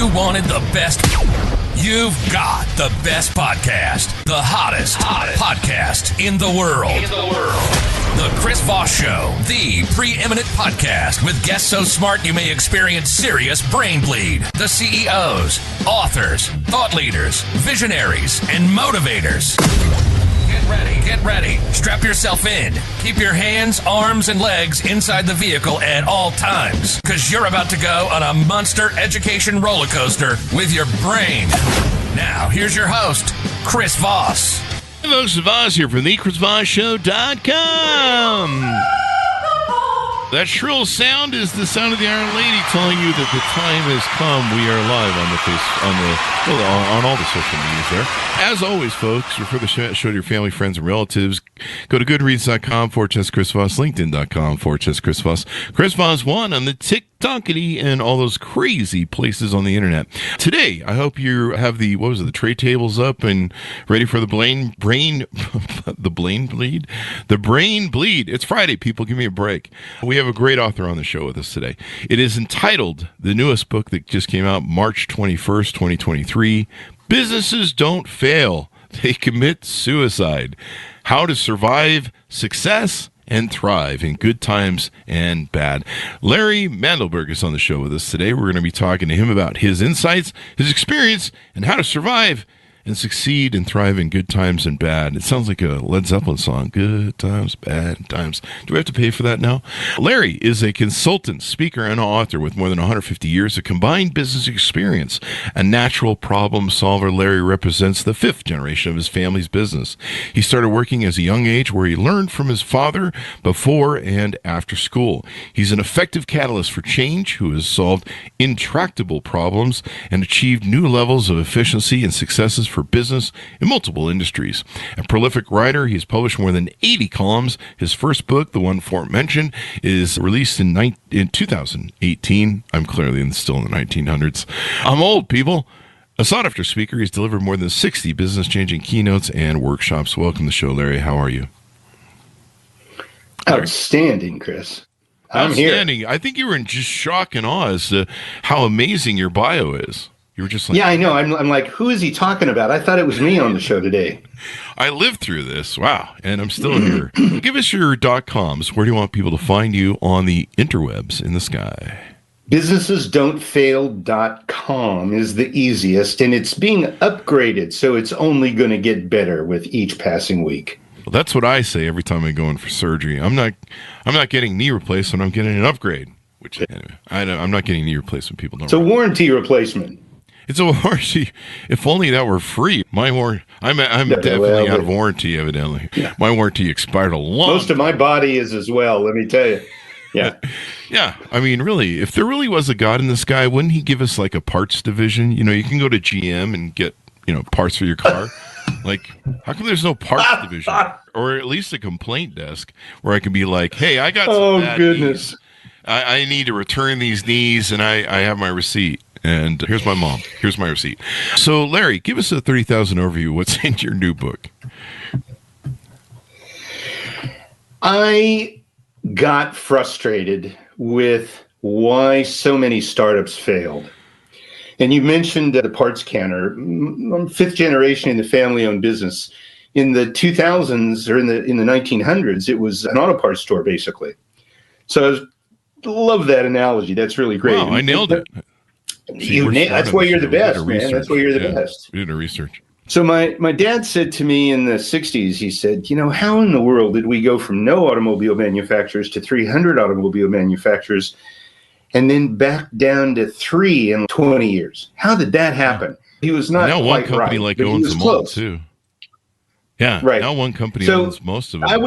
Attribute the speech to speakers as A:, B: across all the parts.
A: you wanted the best, you've got the best podcast, the hottest podcast in the world. The Chris Voss Show, the preeminent podcast with guests so smart you may experience serious brain bleed. The CEOs, authors, thought leaders, visionaries, and motivators. Get ready. Strap yourself in. Keep your hands, arms, and legs inside the vehicle at all times, because you're about to go on a monster education roller coaster with your brain. Now, here's your host, Chris Voss.
B: Hey folks, Voss here from thechrisvossshow.com. That shrill sound is the sound of the Iron Lady telling you that the time has come. We are live on all the social medias there. As always, folks, refer the show to your family, friends, and relatives. Go to goodreads.com/Chris Voss, LinkedIn.com/Chris Voss, Chris Voss1 on the TikTokity and all those crazy places on the internet. Today, I hope you have the tray tables up and ready for the brain bleed. It's Friday, people. Give me a break. We have a great author on the show with us today. It is entitled, the newest book that just came out March 21st, 2023, Businesses Don't Fail, They Commit Suicide. How to Survive Success and Thrive in Good Times and Bad. Larry Mandelberg is on the show with us today. We're going to be talking to him about his insights, his experience, and how to survive and succeed and thrive in good times and bad. It sounds like a Led Zeppelin song. Good times, bad times. Do we have to pay for that now? Larry is a consultant, speaker, and author with more than 150 years of combined business experience. A natural problem solver, Larry represents the fifth generation of his family's business. He started working as a young age where he learned from his father before and after school. He's an effective catalyst for change who has solved intractable problems and achieved new levels of efficiency and successes for business in multiple industries. A prolific writer, he's published more than 80 columns. His first book, the one mentioned, is released in 2018. I'm clearly still in the 1900s. I'm old, people. A sought-after speaker, he's delivered more than 60 business-changing keynotes and workshops. Welcome to the show, Larry. How are you?
C: Outstanding, Chris. I'm
B: Outstanding.
C: Here.
B: I think you were in just shock and awe as to how amazing your bio is. You were just like,
C: yeah, I know. I'm like, who is he talking about? I thought it was me on the show today.
B: I lived through this. Wow. And I'm still here. Give us your .coms. Where do you want people to find you on the interwebs in the sky?
C: Businessesdon'tfail.com is the easiest, and it's being upgraded, so it's only going to get better with each passing week.
B: Well, that's what I say every time I go in for surgery. I'm not getting knee replacement. I'm getting an upgrade. Which anyway, I'm not getting knee replacement. People don't.
C: It's a warranty replacement.
B: It's a warranty. If only that were free. I'm definitely out of warranty, evidently. Yeah. My warranty expired a long
C: Most of my body is as well, let me tell you. Yeah.
B: Yeah. I mean, really, if there really was a God in the sky, wouldn't he give us like a parts division? You know, you can go to GM and get, parts for your car. Like, how come there's no parts division? Or at least a complaint desk where I can be like, hey, I got some bad knees. I need to return these knees, and I have my receipt. And here's my mom. Here's my receipt. So, Larry, give us a 30,000 overview. What's in your new book?
C: I got frustrated with why so many startups failed. And you mentioned the parts canner. I'm fifth generation in the family-owned business. In the 2000s or in the 1900s, it was an auto parts store, basically. So I love that analogy. That's really great.
B: Wow, I nailed it.
C: That's why you're the best, man. That's why you're the best.
B: We did a research.
C: So my dad said to me in the 60s, he said, how in the world did we go from no automobile manufacturers to 300 automobile manufacturers and then back down to 3 in 20 years? How did that happen? He was not
B: now
C: quite
B: one company
C: right,
B: owns them all, too. Yeah,
C: right.
B: Now one company owns most of them.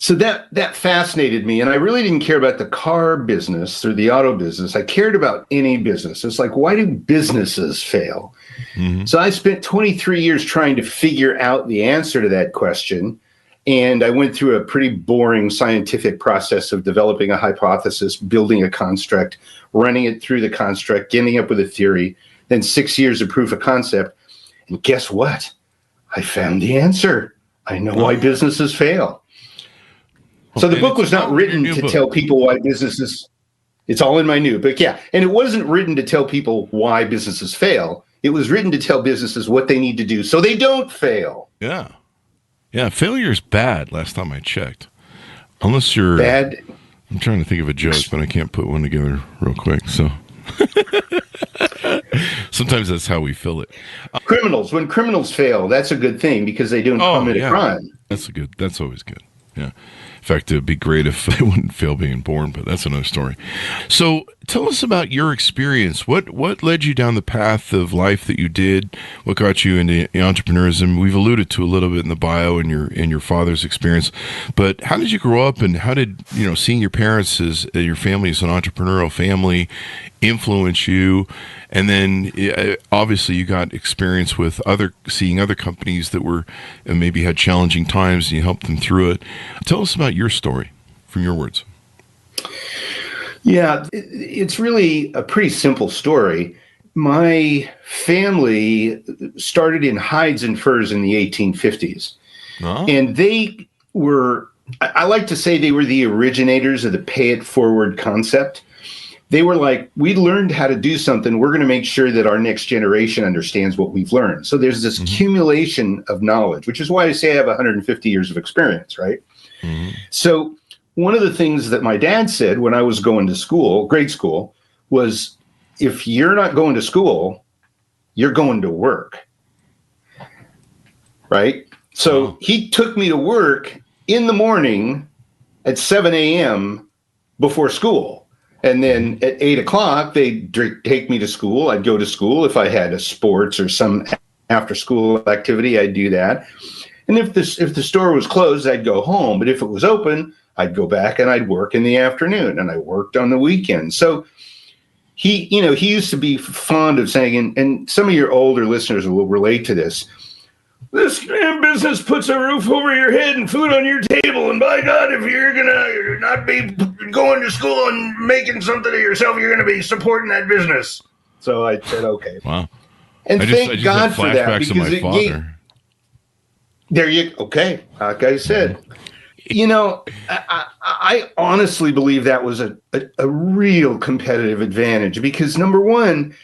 C: So that fascinated me, and I really didn't care about the car business or the auto business. I cared about any business. It's like, why do businesses fail? Mm-hmm. So I spent 23 years trying to figure out the answer to that question, and I went through a pretty boring scientific process of developing a hypothesis, building a construct, running it through the construct, ending up with a theory, then 6 years of proof of concept. And guess what? I found the answer. I know why businesses fail. So the book was not written to tell people why businesses. It's all in my new book. Yeah. And it wasn't written to tell people why businesses fail. It was written to tell businesses what they need to do so they don't fail.
B: Yeah. Yeah. Failure's bad last time I checked. Unless you're
C: bad.
B: I'm trying to think of a joke, but I can't put one together real quick. So sometimes that's how we fill it.
C: Criminals. When criminals fail, that's a good thing because they don't commit a crime.
B: That's always good. Yeah. In fact, it would be great if they wouldn't fail being born, but that's another story. So tell us about your experience. What led you down the path of life that you did? What got you into entrepreneurism? We've alluded to a little bit in the bio and your father's experience, but how did you grow up, and how did seeing your parents as your family as an entrepreneurial family influence you? And then obviously you got experience with seeing other companies that were maybe had challenging times, and you helped them through it. Tell us about your story from your words.
C: Yeah, it's really a pretty simple story. My family started in hides and furs in the 1850s. Oh. And they were, I like to say they were the originators of the pay it forward concept. They were like, we learned how to do something. We're going to make sure that our next generation understands what we've learned. So there's this accumulation of knowledge, which is why I say I have 150 years of experience, right? Mm-hmm. So one of the things that my dad said when I was going to school, grade school, was if you're not going to school, you're going to work, right? So he took me to work in the morning at 7 a.m. before school. And then at 8 o'clock, they'd take me to school. I'd go to school. If I had a sports or some after school activity, I'd do that. And if the store was closed, I'd go home. But if it was open, I'd go back and I'd work in the afternoon, and I worked on the weekend. So he used to be fond of saying, and some of your older listeners will relate to this, this damn business puts a roof over your head and food on your table. And by God, if you're going to not be going to school and making something of yourself, you're going to be supporting that business. So I said, okay.
B: Wow.
C: And thank God for that.
B: Because my father.
C: Okay. Like I said, I honestly believe that was a real competitive advantage because, number one,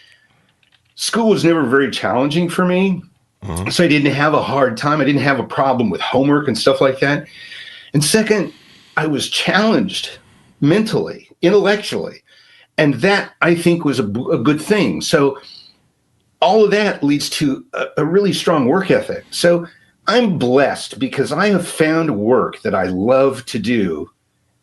C: school was never very challenging for me. Uh-huh. So I didn't have a hard time. I didn't have a problem with homework and stuff like that. And second, I was challenged mentally, intellectually. And that, I think, was a good thing. So all of that leads to a really strong work ethic. So I'm blessed because I have found work that I love to do,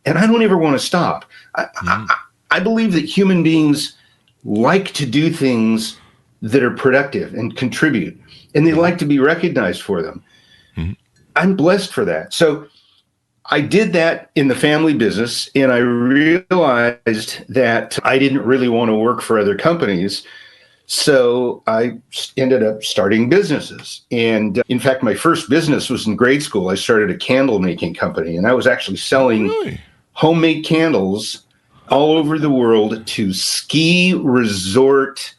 C: and I don't ever want to stop. I believe that human beings like to do things that are productive and contribute, and they like to be recognized for them. Mm-hmm. I'm blessed for that. So I did that in the family business, and I realized that I didn't really want to work for other companies. So I ended up starting businesses. And in fact, my first business was in grade school. I started a candle making company, and I was actually selling homemade candles all over the world to ski resort,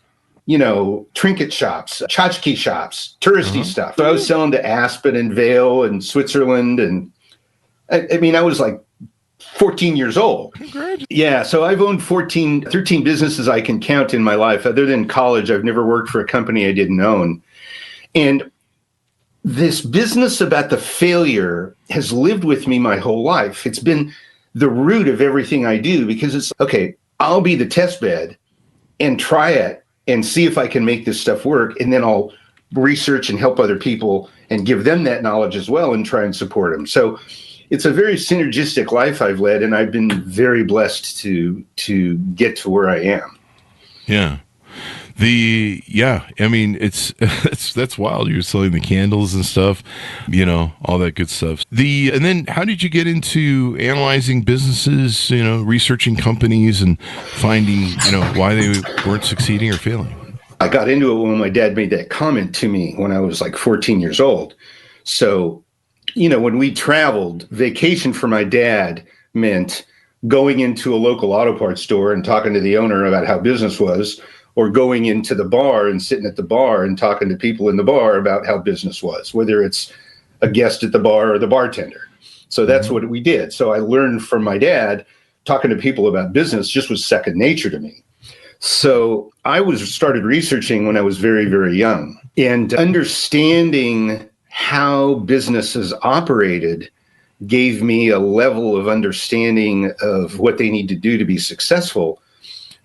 C: trinket shops, tchotchke shops, touristy stuff. So I was selling to Aspen and Vail and Switzerland. And I mean, I was like 14 years old. Congrats. Yeah. So I've owned 13 businesses I can count in my life. Other than college, I've never worked for a company I didn't own. And this business about the failure has lived with me my whole life. It's been the root of everything I do because it's, okay, I'll be the test bed and try it and see if I can make this stuff work. And then I'll research and help other people and give them that knowledge as well and try and support them. So it's a very synergistic life I've led, and I've been very blessed to get to where I am.
B: Yeah. I mean, that's wild. You're selling the candles and stuff, all that good stuff. And then how did you get into analyzing businesses, researching companies and finding, why they weren't succeeding or failing?
C: I got into it when my dad made that comment to me when I was like 14 years old. So, when we traveled, vacation for my dad meant going into a local auto parts store and talking to the owner about how business was, or going into the bar and sitting at the bar and talking to people in the bar about how business was, whether it's a guest at the bar or the bartender. So that's what we did. So I learned from my dad talking to people about business just was second nature to me. So I started researching when I was very, very young, and understanding how businesses operated gave me a level of understanding of what they need to do to be successful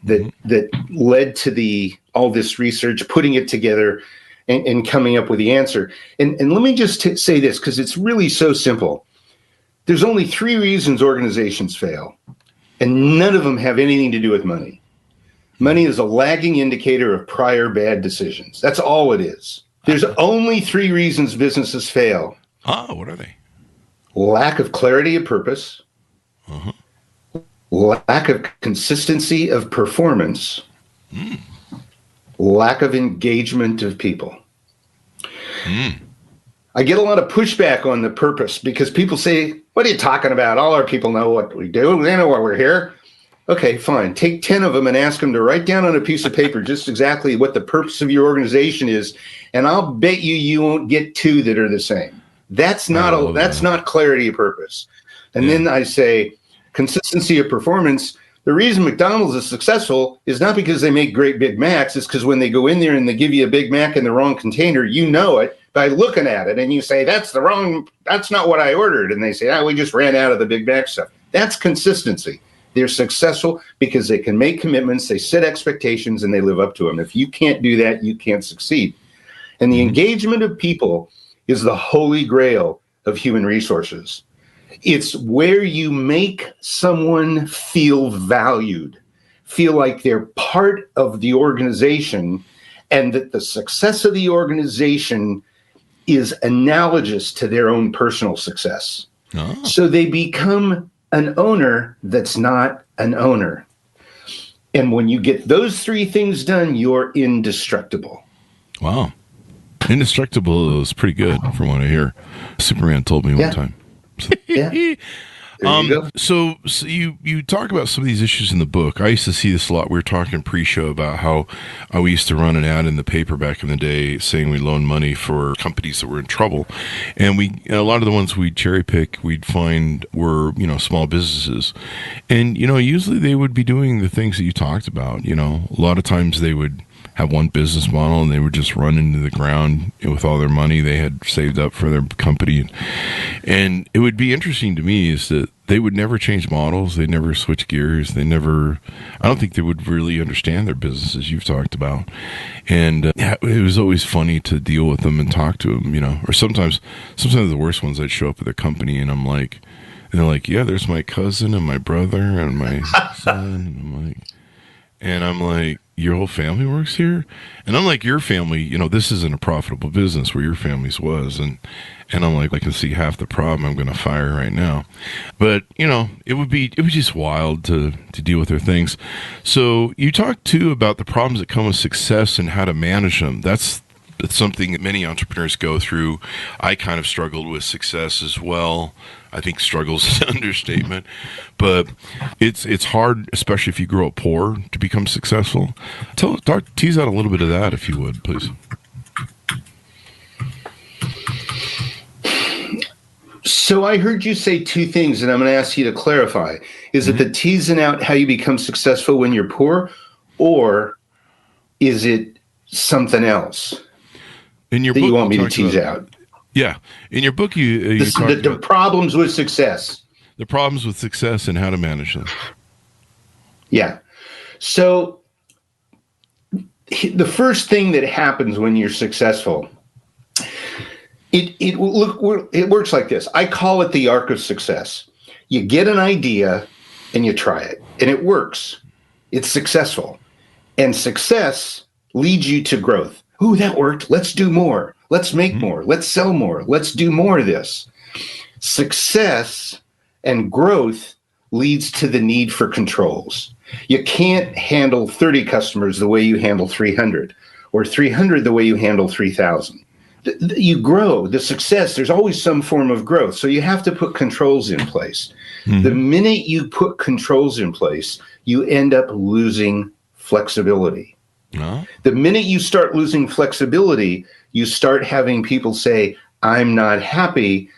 C: that led to all this research, putting it together and coming up with the answer. And let me just say this, because it's really so simple. There's only 3 reasons organizations fail, and none of them have anything to do with money. Money is a lagging indicator of prior bad decisions. That's all it is. There's only 3 reasons businesses fail.
B: What are they?
C: Lack of clarity of purpose, lack of consistency of performance, lack of engagement of people. I get a lot of pushback on the purpose because people say, what are you talking about? All our people know what we do. They know why we're here. Okay, fine. Take 10 of them and ask them to write down on a piece of paper just exactly what the purpose of your organization is, and I'll bet you won't get 2 that are the same. That's not clarity of purpose. And then I say consistency of performance. The reason McDonald's is successful is not because they make great Big Macs. It's because when they go in there and they give you a Big Mac in the wrong container, you know it by looking at it, and you say, that's not what I ordered. And they say, we just ran out of the Big Mac stuff. That's consistency. They're successful because they can make commitments, they set expectations, and they live up to them. If you can't do that, you can't succeed. And the engagement of people is the holy grail of human resources. It's where you make someone feel valued, feel like they're part of the organization, and that the success of the organization is analogous to their own personal success. So they become an owner that's not an owner. And when you get those 3 things done, you're indestructible.
B: Wow. Indestructible is pretty good from what I hear. Superman told me one time.
C: Yeah. There you go.
B: So you talk about some of these issues in the book. I used to see this a lot. We were talking pre-show about how we used to run an ad in the paper back in the day saying we loan money for companies that were in trouble. And a lot of the ones we'd cherry pick, we'd find were, small businesses. And, usually they would be doing the things that you talked about. A lot of times they would have one business model and they would just run into the ground with all their money they had saved up for their company. And it would be interesting to me is that they would never change models. They never switch gears. I don't think they would really understand their business as you've talked about. And it was always funny to deal with them and talk to them, or sometimes the worst ones I'd show up at their company and they're like, yeah, there's my cousin and my brother and my son. And I'm like, your whole family works here? And I'm like, your family, this isn't a profitable business where your family's was. And I'm like, I can see half the problem I'm going to fire right now. But, it was just wild to deal with their things. So you talked too about the problems that come with success and how to manage them. That's something that many entrepreneurs go through. I kind of struggled with success as well. I think struggles is an understatement, but it's hard, especially if you grow up poor, to become successful. Tease out a little bit of that, if you would, please.
C: So I heard you say 2 things, and I'm going to ask you to clarify. Is it the teasing out how you become successful when you're poor, or is it something else
B: in your
C: that
B: book,
C: you want me to tease out?
B: Yeah. In your book, you talk
C: about the problems with success.
B: The problems with success and how to manage them.
C: Yeah. So the first thing that happens when you're successful, it works like this. I call it the arc of success. You get an idea and you try it, and it works. It's successful. And success leads you to growth. Ooh, that worked. Let's do more. Let's make more. Let's sell more. Let's do more of this. Success and growth leads to the need for controls. You can't handle 30 customers the way you handle 300, or 300 the way you handle 3,000. You grow. The success, there's always some form of growth. So you have to put controls in place. The minute you put controls in place, you end up losing flexibility. The minute you start losing flexibility, you start having people say, I'm not happy.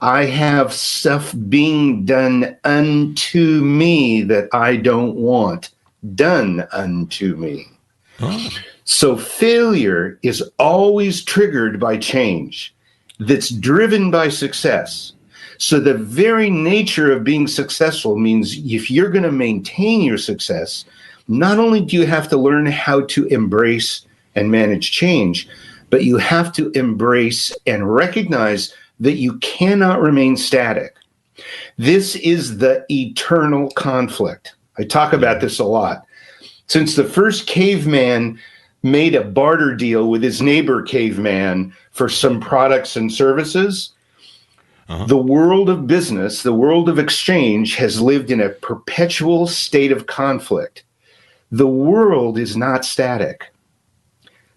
C: I have stuff being done unto me that I don't want done unto me.
B: Oh.
C: So failure is always triggered by change that's driven by success. So the very nature of being successful means if you're going to maintain your success, not only do you have to learn how to embrace and manage change, but you have to embrace and recognize that you cannot remain static. This is the eternal conflict. I talk about this a lot. Since the first caveman made a barter deal with his neighbor caveman for some products and services, the world of business, the world of exchange has lived in a perpetual state of conflict. The world is not static.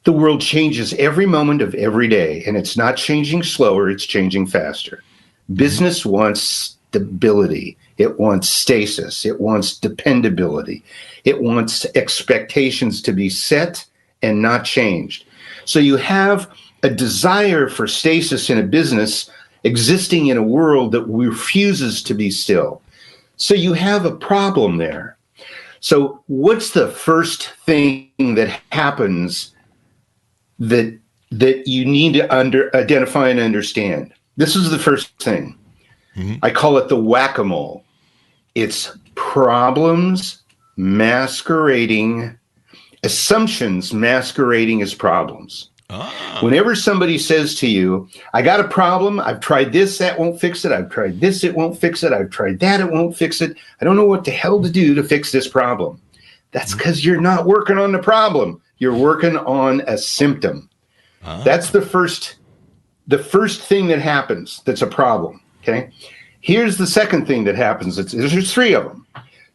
C: The world changes every moment of every day, and it's not changing slower, it's changing faster. Business wants stability. It wants stasis. It wants dependability. It wants expectations to be set and not changed. So you have a desire for stasis in a business existing in a world that refuses to be still. So you have a problem there. So what's the first thing that happens that you need to identify and understand? This is the first thing. I call it the whack-a-mole. It's problems masquerading, assumptions masquerading as problems. Whenever somebody says to you, I got a problem, I've tried this, that won't fix it, I've tried this, it won't fix it, I've tried that, it won't fix it, I don't know what the hell to do to fix this problem. That's because you're not working on the problem. You're working on a symptom. That's the first thing that happens that's a problem, okay? Here's the second thing that happens. There's three of them.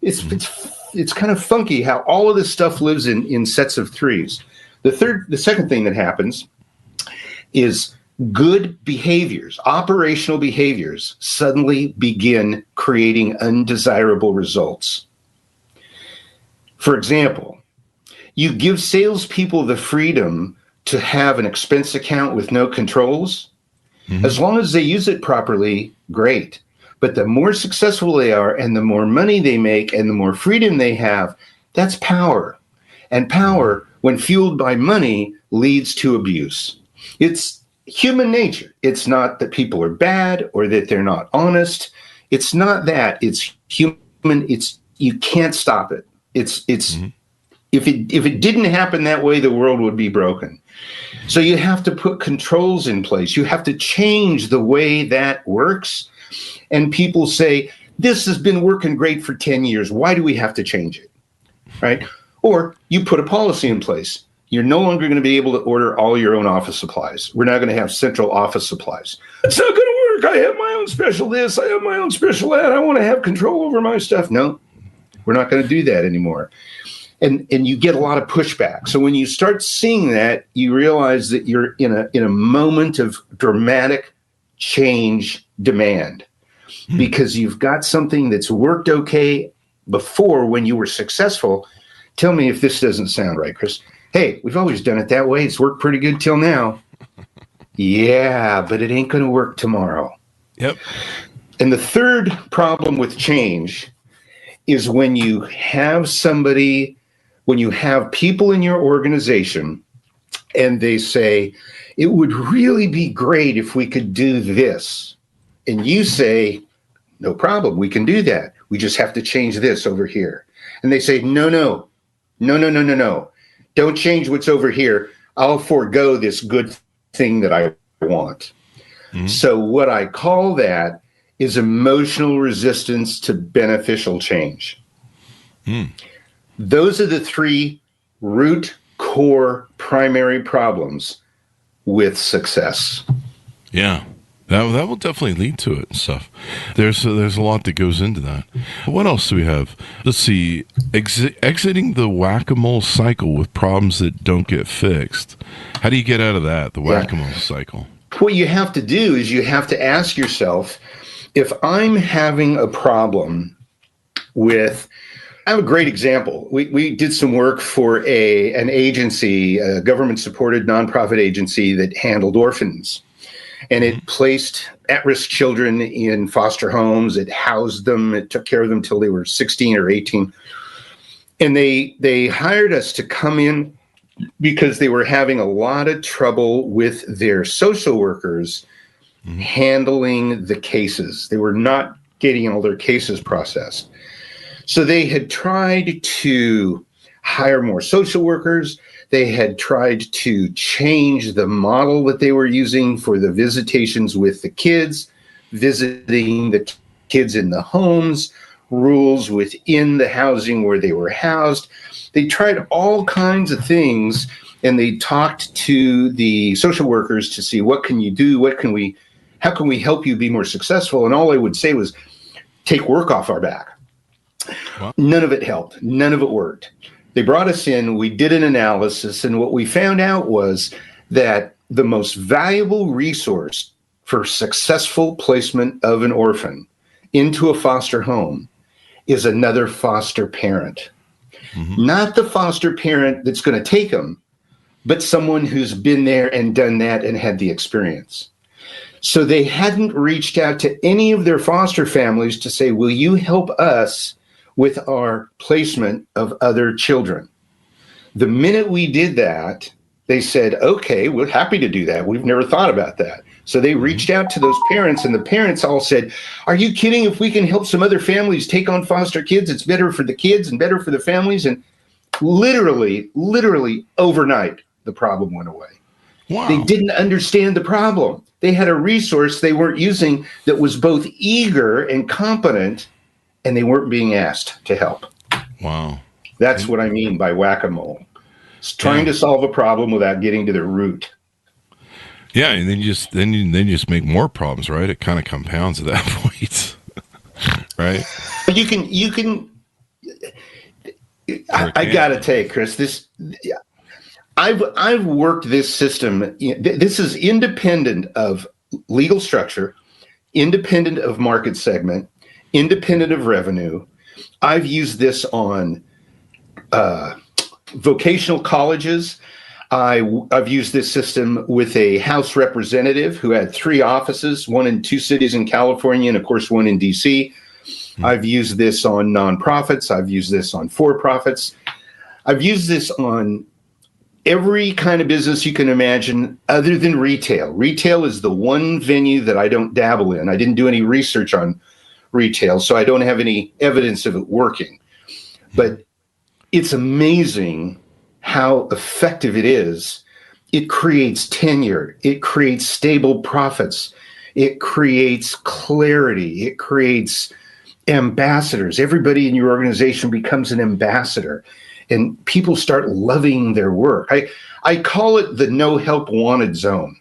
C: It's kind of funky how all of this stuff lives in sets of threes. The second thing that happens is good behaviors, operational behaviors, suddenly begin creating undesirable results. For example, you give salespeople the freedom to have an expense account with no controls. As long as they use it properly, great. But the more successful they are and the more money they make and the more freedom they have, that's power. And power, when fueled by money, leads to abuse. It's human nature. It's not that people are bad or that they're not honest. It's not that. It's human. You can't stop it. If it didn't happen that way, the world would be broken. So you have to put controls in place. You have to change the way that works. And people say, this has been working great for 10 years. Why do we have to change it? Right? Or you put a policy in place. You're no longer going to be able to order all your own office supplies. We're not going to have central office supplies. It's not going to work. I have my own special this. I have my own special that. I want to have control over my stuff. No, we're not going to do that anymore. And you get a lot of pushback. So when you start seeing that, you realize that you're in a moment of dramatic change demand because you've got something that's worked okay before when you were successful. Tell me if this doesn't sound right, Chris. Hey, we've always done it that way. It's worked pretty good till now. Yeah, but it ain't going to work tomorrow.
B: Yep.
C: And the third problem with change is when you have people in your organization and they say, it would really be great if we could do this. And you say, no problem, we can do that. We just have to change this over here. And they say, no. Don't change what's over here. I'll forego this good thing that I want. So what I call that is emotional resistance to beneficial change. Those are the three root core primary problems with success.
B: Yeah. That will definitely lead to it and stuff. There's a lot that goes into that. What else do we have? Let's see. Exiting the whack-a-mole cycle with problems that don't get fixed. How do you get out of that, the whack-a-mole cycle?
C: What you have to do is you have to ask yourself, if I'm having a problem with... I have a great example. We did some work for an agency, a government-supported nonprofit agency that handled orphans. and it placed at-risk children in foster homes. It housed them. It took care of them till they were 16 or 18. And they hired us to come in because they were having a lot of trouble with their social workers handling the cases. They were not getting all their cases processed. So they had tried to hire more social workers. They had tried to change the model that they were using for the visitations with the kids, visiting the kids in the homes, rules within the housing where they were housed. They tried all kinds of things, and they talked to the social workers to see, what can you do? How can we help you be more successful? And all I would say was, take work off our back. Wow. None of it helped. None of it worked. They brought us in, we did an analysis, and what we found out was that the most valuable resource for successful placement of an orphan into a foster home is another foster parent. Not the foster parent that's going to take them, but someone who's been there and done that and had the experience. So they hadn't reached out to any of their foster families to say, will you help us with our placement of other children? The minute we did that, they said, okay, we're happy to do that. We've never thought about that. So they reached out to those parents, and the parents all said, are you kidding? If we can help some other families take on foster kids, it's better for the kids and better for the families. And literally overnight, the problem went away. Wow. They didn't understand the problem. They had a resource they weren't using that was both eager and competent, and they weren't being asked to help.
B: Wow.
C: That's what I mean by whack-a-mole. It's trying to solve a problem without getting to the root.
B: Yeah, and then you just make more problems, right? It kind of compounds at that point. Right?
C: But you can I gotta tell you, Chris, I've worked this system. This is independent of legal structure, independent of market segment, independent of revenue. I've used this on vocational colleges. I've used this system with a House representative who had 3 offices, one in 2 cities in California, and of course, one in DC. I've used this on nonprofits. I've used this on for-profits. I've used this on every kind of business you can imagine other than retail. Retail is the one venue that I don't dabble in. I didn't do any research on retail, so I don't have any evidence of it working. But it's amazing how effective it is. It creates tenure. It creates stable profits. It creates clarity. It creates ambassadors. Everybody in your organization becomes an ambassador, and people start loving their work. I call it the no help wanted zone.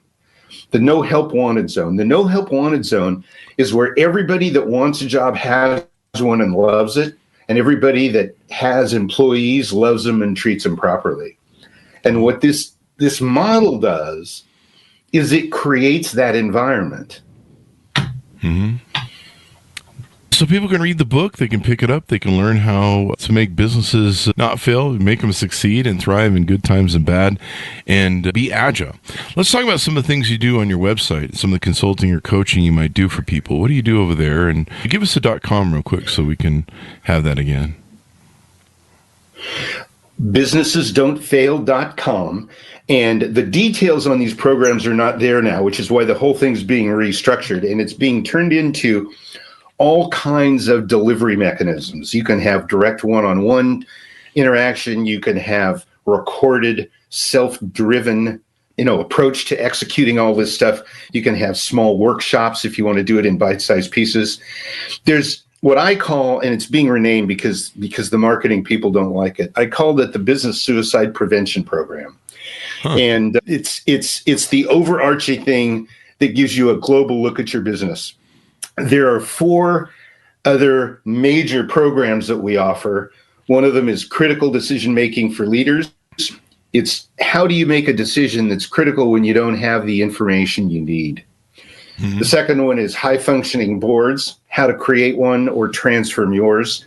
C: The no help wanted zone. The no help wanted zone is where everybody that wants a job has one and loves it, and everybody that has employees loves them and treats them properly. And what this model does is it creates that environment.
B: So people can read the book, they can pick it up, they can learn how to make businesses not fail, make them succeed and thrive in good times and bad, and be agile. Let's talk about some of the things you do on your website, some of the consulting or coaching you might do for people. What do you do over there? And give us a .com real quick so we can have that again.
C: businessesdon'tfail.com. And the details on these programs are not there now, which is why the whole thing's being restructured, and it's being turned into all kinds of delivery mechanisms. You can have direct one-on-one interaction. You can have recorded, self-driven, approach to executing all this stuff. You can have small workshops if you want to do it in bite-sized pieces. There's what I call, and it's being renamed because the marketing people don't like it, I call it the Business Suicide Prevention Program. And it's the overarching thing that gives you a global look at your business. There are 4 other major programs that we offer. One of them is critical decision making for leaders. It's how do you make a decision that's critical when you don't have the information you need. The second one is high functioning boards, how to create one or transform yours.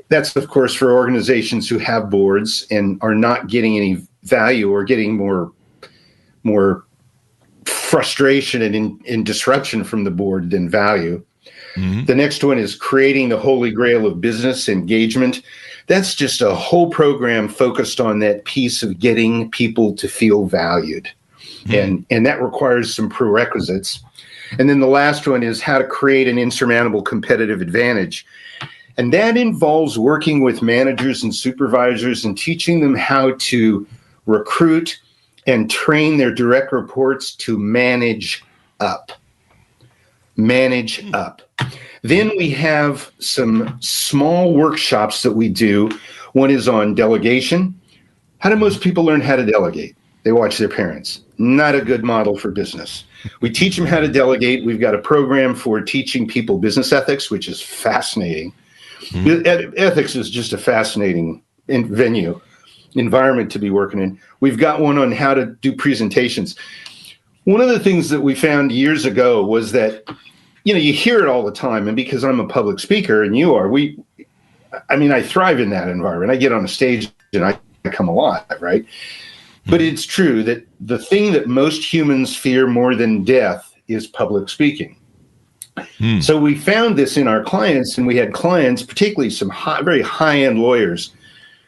C: That's, of course, for organizations who have boards and are not getting any value or getting more frustration and in disruption from the board than value. Mm-hmm. The next one is creating the holy grail of business engagement. That's just a whole program focused on that piece of getting people to feel valued. Mm-hmm. And that requires some prerequisites. And then the last one is how to create an insurmountable competitive advantage. And that involves working with managers and supervisors and teaching them how to recruit and train their direct reports to manage up. Manage up. Then we have some small workshops that we do. One is on delegation. How do most people learn how to delegate? They watch their parents. Not a good model for business. We teach them how to delegate. We've got a program for teaching people business ethics, which is fascinating. Mm-hmm. Ethics is just a fascinating environment to be working in. We've got one on how to do presentations. One of the things that we found years ago was that, you hear it all the time. And because I'm a public speaker and you are, I thrive in that environment. I get on a stage and I come alive, right? But it's true that the thing that most humans fear more than death is public speaking. So we found this in our clients, and we had clients, particularly some very high-end lawyers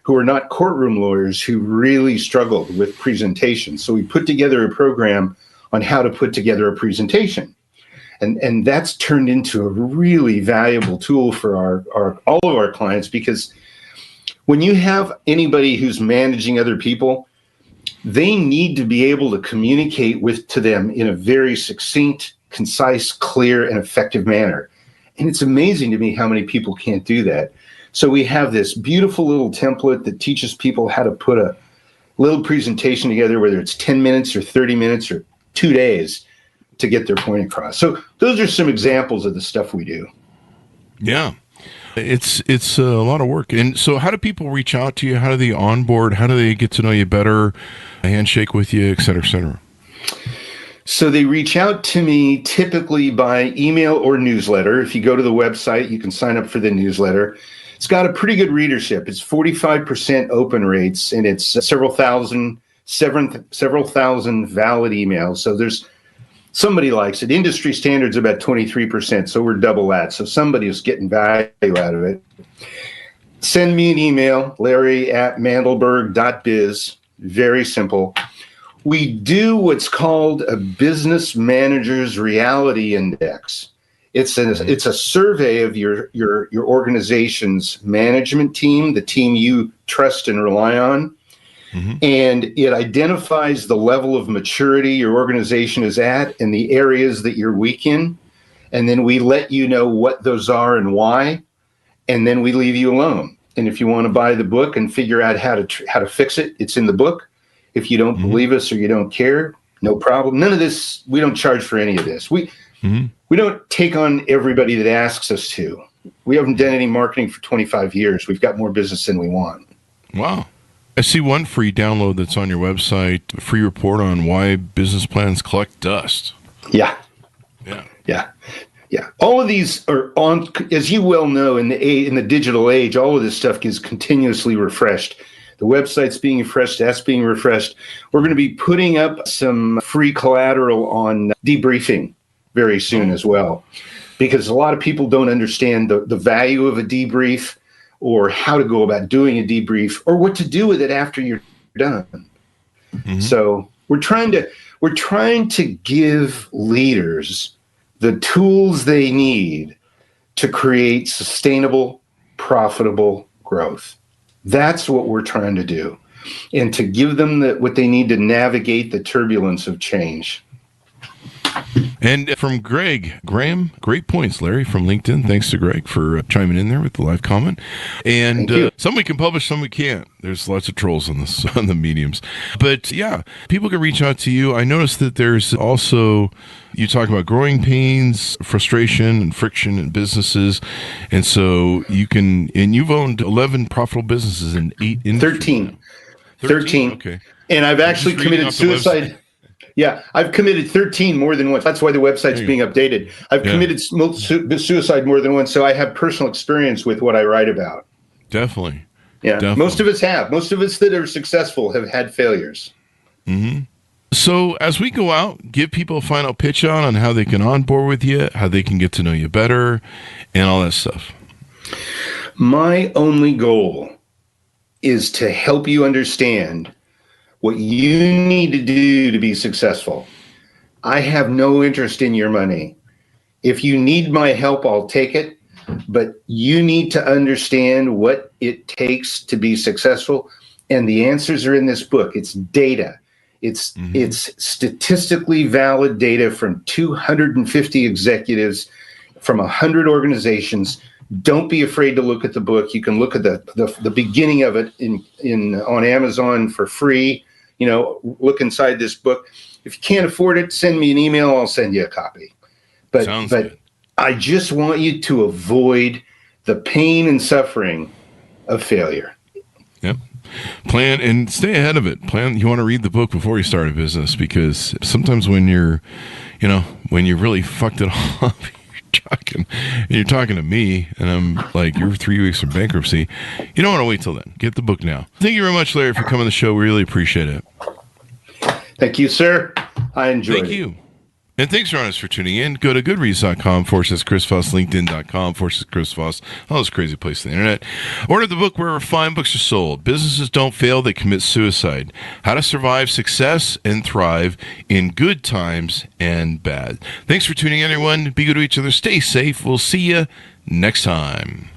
C: who are not courtroom lawyers, who really struggled with presentations. So we put together a program on how to put together a presentation. And that's turned into a really valuable tool for all of our clients, because when you have anybody who's managing other people, they need to be able to communicate to them in a very succinct, concise, clear, and effective manner. And it's amazing to me how many people can't do that. So we have this beautiful little template that teaches people how to put a little presentation together, whether it's 10 minutes or 30 minutes or 2 days, to get their point across. So those are some examples of the stuff we do.
B: Yeah. It's a lot of work. And so how do people reach out to you? How do they onboard? How do they get to know you better, handshake with you, et cetera, et cetera?
C: So they reach out to me typically by email or newsletter. If you go to the website, you can sign up for the newsletter. It's got a pretty good readership. It's 45% open rates, and it's several thousand valid emails. So there's somebody likes it. Industry standard's about 23%, so we're double that. So somebody is getting value out of it. Send me an email, Larry@Mandelberg.biz. Very simple. We do what's called a business manager's reality index. It's a survey of your organization's management team, the team you trust and rely on. Mm-hmm. And it identifies the level of maturity your organization is at and the areas that you're weak in. And then we let you know what those are and why. And then we leave you alone. And if you want to buy the book and figure out how to fix it, it's in the book. If you don't believe us or you don't care, no problem. None of this, we don't charge for any of this. We don't take on everybody that asks us to. We haven't done any marketing for 25 years. We've got more business than we want.
B: Wow. I see one free download that's on your website, a free report on why business plans collect dust.
C: Yeah. All of these are on, as you well know, in the digital age, all of this stuff is continuously refreshed. The website's being refreshed, that's being refreshed. We're going to be putting up some free collateral on debriefing very soon as well, because a lot of people don't understand the value of a debrief, or how to go about doing a debrief, or what to do with it after you're done. Mm-hmm. So we're trying to give leaders the tools they need to create sustainable, profitable growth. That's what we're trying to do, and to give them what they need to navigate the turbulence of change.
B: And from Graham, great points, Larry, from LinkedIn. Thanks to Greg for chiming in there with the live comment. And some we can publish, some we can't. There's lots of trolls on the mediums. But yeah, people can reach out to you. I noticed that there's also, you talk about growing pains, frustration, and friction in businesses. And so you've owned 11 profitable businesses in 8 industries.
C: 13.
B: Okay.
C: And I've actually committed suicide. Yeah, I've committed 13 more than once. That's why the website's being updated. I've committed suicide more than once, so I have personal experience with what I write about.
B: Definitely.
C: Yeah, definitely. Most of us have. Most of us that are successful have had failures.
B: Mm-hmm. So as we go out, give people a final pitch on how they can onboard with you, how they can get to know you better, and all that stuff.
C: My only goal is to help you understand what you need to do to be successful. I have no interest in your money. If you need my help, I'll take it. But you need to understand what it takes to be successful. And the answers are in this book. It's data. It's statistically valid data from 250 executives from 100 organizations. Don't be afraid to look at the book. You can look at the beginning of it on Amazon for free. Look inside this book. If you can't afford it, send me an email. I'll send you a copy.
B: Sounds good.
C: I just want you to avoid the pain and suffering of failure.
B: Yep. Plan and stay ahead of it. You want to read the book before you start a business, because sometimes when you really fucked it up, you're talking to me, and I'm like, you're 3 weeks from bankruptcy. You don't want to wait till then. Get the book now. Thank you very much, Larry, for coming on the show. We really appreciate it.
C: Thank you, sir. I enjoyed it.
B: Thank you. And thanks, Ron, for tuning in. Go to goodreads.com/Chris Voss, LinkedIn.com/Chris Voss, all those crazy places on the internet. Order the book wherever fine books are sold. Businesses don't fail, they commit suicide. How to survive success and thrive in good times and bad. Thanks for tuning in, everyone. Be good to each other. Stay safe. We'll see you next time.